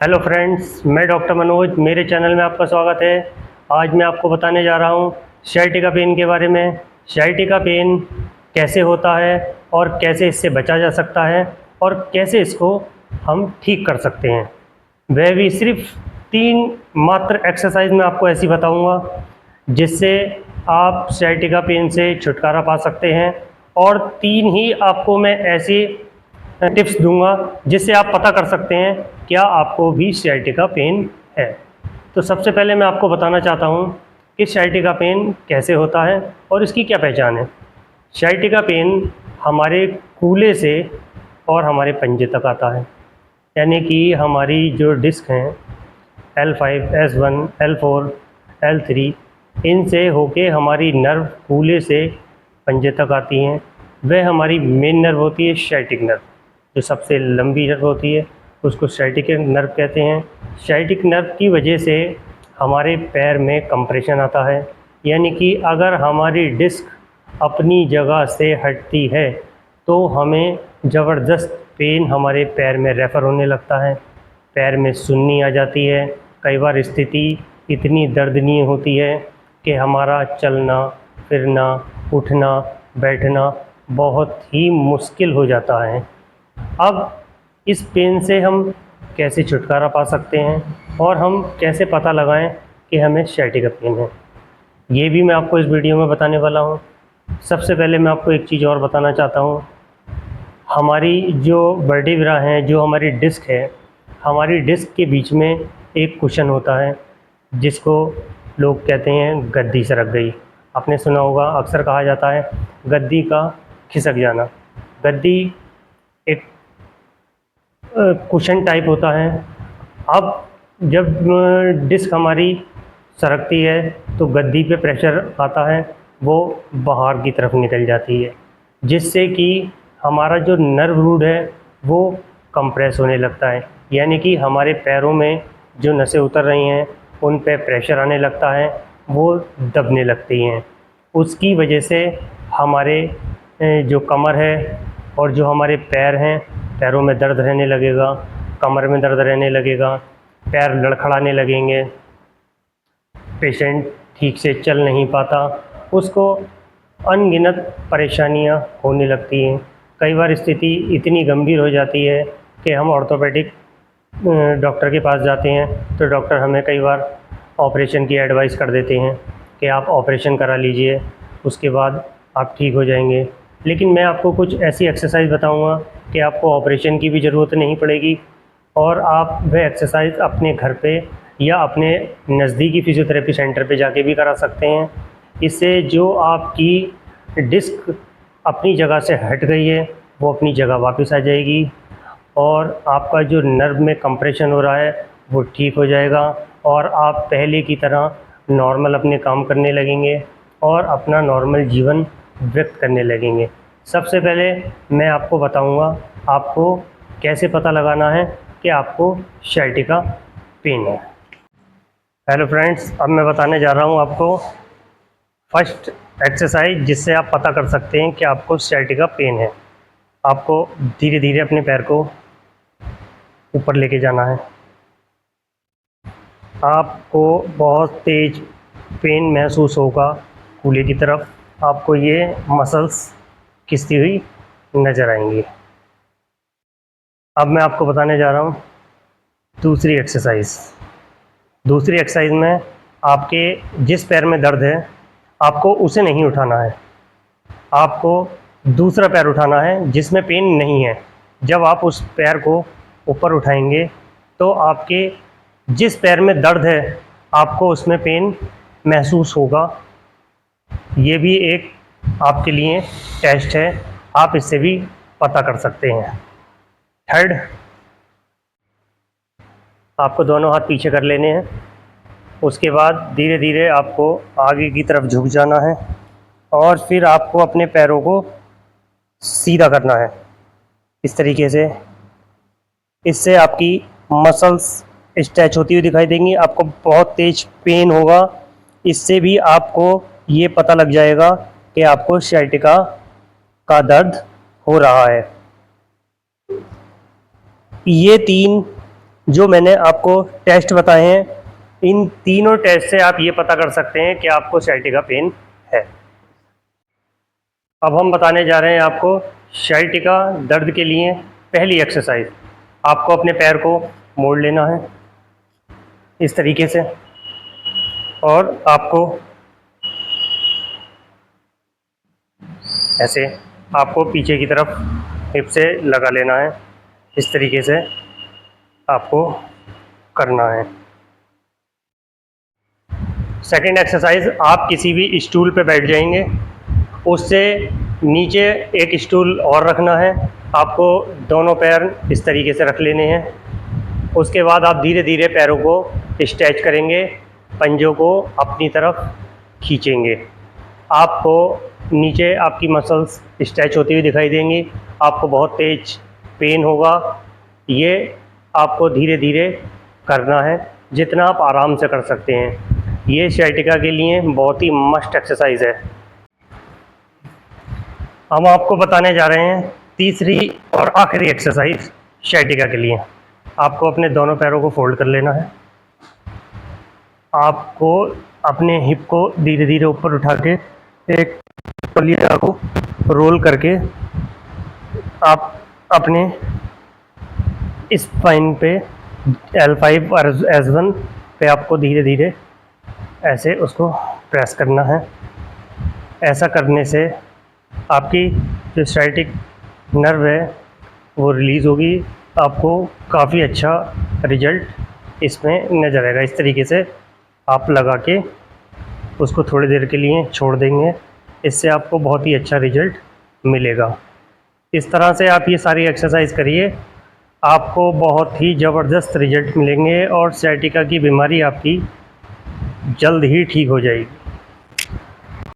Hello friends, मैं doctor Manoj. मेरे channel में आपका स्वागत है। आज मैं आपको बताने जा रहा हूँ sciatica पेन के बारे में। sciatica पेन कैसे होता है और कैसे इससे बचा जा सकता है और कैसे इसको हम ठीक कर सकते हैं, वह भी सिर्फ 3 मात्र एक्सरसाइज में आपको ऐसी बताऊंगा जिससे आप sciatica पेन से छुटकारा पा सकते हैं। और 3 ही आपको मैं ऐसी टिप्स दूंगा जिससे आप पता कर सकते हैं क्या आपको भी sciatica पेन है। तो सबसे पहले मैं आपको बताना चाहता हूँ कि sciatica पेन कैसे होता है और इसकी क्या पहचान है। sciatica पेन हमारे कूल्हे से और हमारे पंजे तक आता है, यानी कि हमारी जो डिस्क हैं L5, S1, L4, L3, इनसे होके हमारी नर्व कूल्हे से पंजे तक आती हैं। वह हमारी मेन नर्व होती है sciatic नर्व, जो सबसे लंबी नर्व होती है उसको sciatic नर्व कहते हैं। sciatic नर्व की वजह से हमारे पैर में कंप्रेशन आता है, यानी कि अगर हमारी डिस्क अपनी जगह से हटती है तो हमें ज़बरदस्त पेन हमारे पैर में रेफ़र होने लगता है, पैर में सुन्नी आ जाती है। कई बार स्थिति इतनी दर्दनीय होती है कि हमारा चलना फिरना उठना बैठना बहुत ही मुश्किल हो जाता है। अब इस पेन से हम कैसे छुटकारा पा सकते हैं और हम कैसे पता लगाएं कि हमें sciatica पेन है, ये भी मैं आपको इस वीडियो में बताने वाला हूँ। सबसे पहले मैं आपको एक चीज़ और बताना चाहता हूँ। हमारी जो वर्टिब्रा हैं, जो हमारी डिस्क है, हमारी डिस्क के बीच में एक कुशन होता है जिसको लोग कहते हैं गद्दी सरक गई। आपने सुना होगा, अक्सर कहा जाता है गद्दी का खिसक जाना। गद्दी एक कुशन टाइप होता है। अब जब डिस्क हमारी सरकती है तो गद्दी पे प्रेशर आता है, वो बाहर की तरफ निकल जाती है, जिससे कि हमारा जो नर्व रूट है वो कंप्रेस होने लगता है, यानी कि हमारे पैरों में जो नसें उतर रही हैं उन पे प्रेशर आने लगता है, वो दबने लगती हैं। उसकी वजह से हमारे जो कमर है और जो हमारे पैर हैं, पैरों में दर्द रहने लगेगा, कमर में दर्द रहने लगेगा, पैर लड़खड़ाने लगेंगे, पेशेंट ठीक से चल नहीं पाता, उसको अनगिनत परेशानियां होने लगती हैं। कई बार स्थिति इतनी गंभीर हो जाती है कि हम ऑर्थोपेडिक डॉक्टर के पास जाते हैं तो डॉक्टर हमें कई बार ऑपरेशन की एडवाइस कर देते हैं कि आप ऑपरेशन करा लीजिए, उसके बाद आप ठीक हो जाएंगे। लेकिन मैं आपको कुछ ऐसी एक्सरसाइज बताऊंगा कि आपको ऑपरेशन की भी ज़रूरत नहीं पड़ेगी और आप वह एक्सरसाइज अपने घर पे या अपने नज़दीकी फिजियोथेरेपी सेंटर पे जाके भी करा सकते हैं। इससे जो आपकी डिस्क अपनी जगह से हट गई है वो अपनी जगह वापस आ जाएगी और आपका जो नर्व में कंप्रेशन हो रहा है वो ठीक हो जाएगा और आप पहले की तरह नॉर्मल अपने काम करने लगेंगे और अपना नॉर्मल जीवन व्यक्त करने लगेंगे। सबसे पहले मैं आपको बताऊंगा आपको कैसे पता लगाना है कि आपको sciatica पेन है। हेलो फ्रेंड्स, अब मैं बताने जा रहा हूँ आपको फर्स्ट एक्सरसाइज जिससे आप पता कर सकते हैं कि आपको sciatica पेन है। आपको धीरे धीरे अपने पैर को ऊपर लेके जाना है। आपको बहुत तेज पेन महसूस होगा कूल्हे की तरफ, आपको ये मसल्स खिंचती हुई नज़र आएंगी। अब मैं आपको बताने जा रहा हूँ दूसरी एक्सरसाइज। दूसरी एक्सरसाइज में आपके जिस पैर में दर्द है आपको उसे नहीं उठाना है, आपको दूसरा पैर उठाना है जिसमें पेन नहीं है। जब आप उस पैर को ऊपर उठाएंगे तो आपके जिस पैर में दर्द है आपको उसमें पेन महसूस होगा। ये भी एक आपके लिए टेस्ट है, आप इससे भी पता कर सकते हैं। थर्ड, आपको दोनों हाथ पीछे कर लेने हैं, उसके बाद धीरे धीरे आपको आगे की तरफ झुक जाना है और फिर आपको अपने पैरों को सीधा करना है इस तरीके से। इससे आपकी मसल्स स्ट्रेच होती हुई दिखाई देंगी, आपको बहुत तेज पेन होगा। इससे भी आपको ये पता लग जाएगा कि आपको sciatica का दर्द हो रहा है। ये 3 जो मैंने आपको टेस्ट बताए हैं, इन तीनों टेस्ट से आप ये पता कर सकते हैं कि आपको sciatica पेन है। अब हम बताने जा रहे हैं आपको sciatica दर्द के लिए पहली एक्सरसाइज। आपको अपने पैर को मोड़ लेना है इस तरीके से, और आपको ऐसे आपको पीछे की तरफ हिप से लगा लेना है। इस तरीके से आपको करना है। सेकंड एक्सरसाइज, आप किसी भी स्टूल पे बैठ जाएंगे, उससे नीचे एक स्टूल और रखना है। आपको दोनों पैर इस तरीके से रख लेने हैं। उसके बाद आप धीरे धीरे पैरों को स्ट्रेच करेंगे, पंजों को अपनी तरफ खींचेंगे। आपको नीचे आपकी मसल्स स्ट्रेच होती हुई दिखाई देंगी। आपको बहुत तेज पेन होगा। ये आपको धीरे धीरे करना है, जितना आप आराम से कर सकते हैं। ये sciatica के लिए बहुत ही मस्ट एक्सरसाइज है। हम आपको बताने जा रहे हैं तीसरी और आखिरी एक्सरसाइज sciatica के लिए। आपको अपने दोनों पैरों को फोल्ड कर लेना है। आपको अपने हिप को धीरे धीरे ऊपर उठा के एक तौलिया को रोल करके आप अपने स्पाइन पे L5 और S1 पे आपको धीरे धीरे ऐसे उसको प्रेस करना है। ऐसा करने से आपकी जो sciatic नर्व है वो रिलीज़ होगी। आपको काफ़ी अच्छा रिजल्ट इसमें नज़र आएगा। इस तरीके से आप लगा के उसको थोड़ी देर के लिए छोड़ देंगे, इससे आपको बहुत ही अच्छा रिजल्ट मिलेगा। इस तरह से आप ये सारी एक्सरसाइज करिए, आपको बहुत ही ज़बरदस्त रिजल्ट मिलेंगे और sciatica की बीमारी आपकी जल्द ही ठीक हो जाएगी।